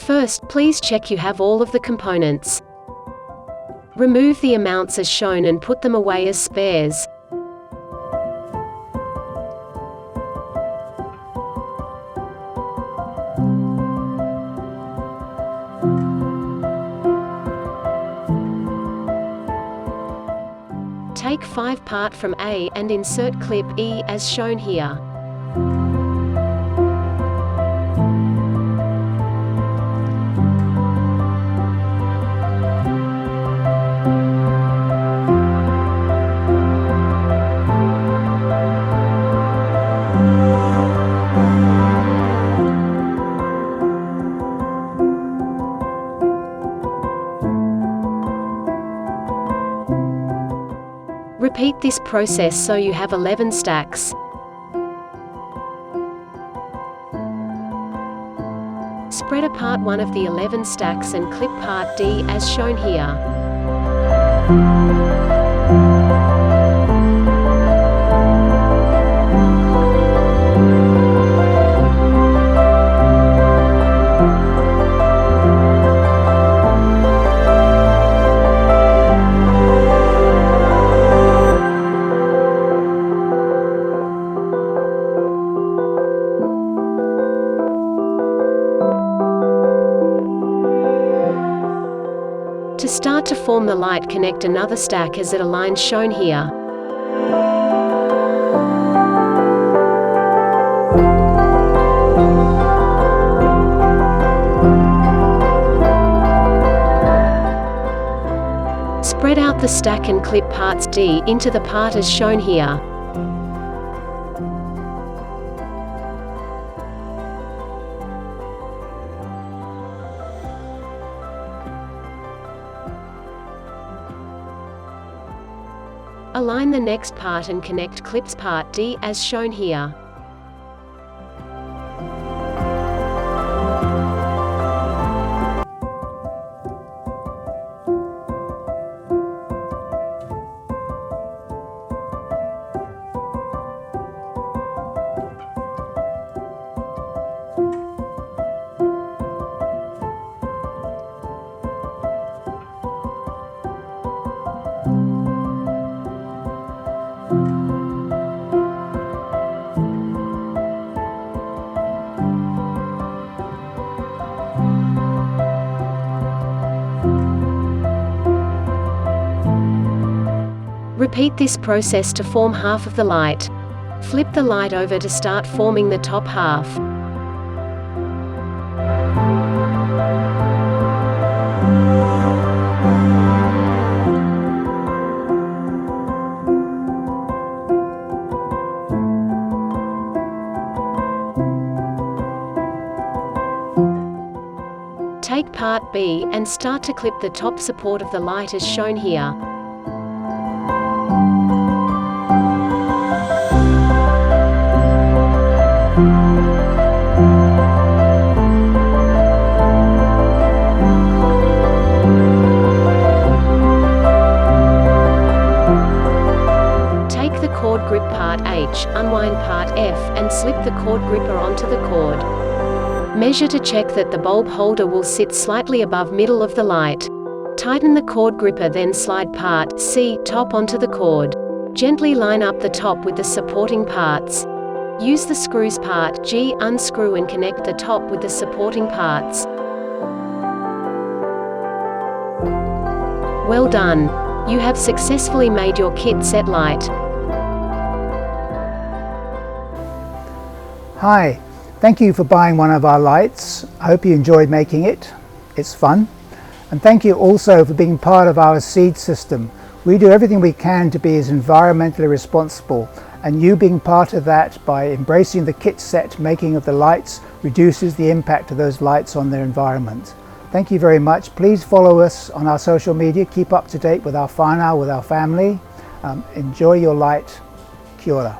First, please check you have all of the components. Remove the amounts as shown and put them away as spares. Take 5 part from A and insert clip E as shown here. Repeat this process so you have 11 stacks. Spread apart one of the 11 stacks and clip part D as shown here. To start to form the light, connect another stack as it aligns shown here. Spread out the stack and clip parts D into the part as shown here. Align the next part and connect clips part D as shown here. Repeat this process to form half of the light. Flip the light over to start forming the top half. Take part B and start to clip the top support of the light as shown here. Take the cord grip part H, unwind part F, and slip the cord gripper onto the cord. Measure to check that the bulb holder will sit slightly above middle of the light. Tighten the cord gripper, then slide part C top onto the cord. Gently line up the top with the supporting parts. Use the screws part G, unscrew and connect the top with the supporting parts. Well done! You have successfully made your kit set light. Hi, thank you for buying one of our lights. I hope you enjoyed making it. It's fun. And thank you also for being part of our seed system. We do everything we can to be as environmentally responsible, and you being part of that by embracing the kit set making of the lights reduces the impact of those lights on their environment. Thank you very much. Please follow us on our social media. Keep up to date with our whānau, with our family. Enjoy your light. Kia ora.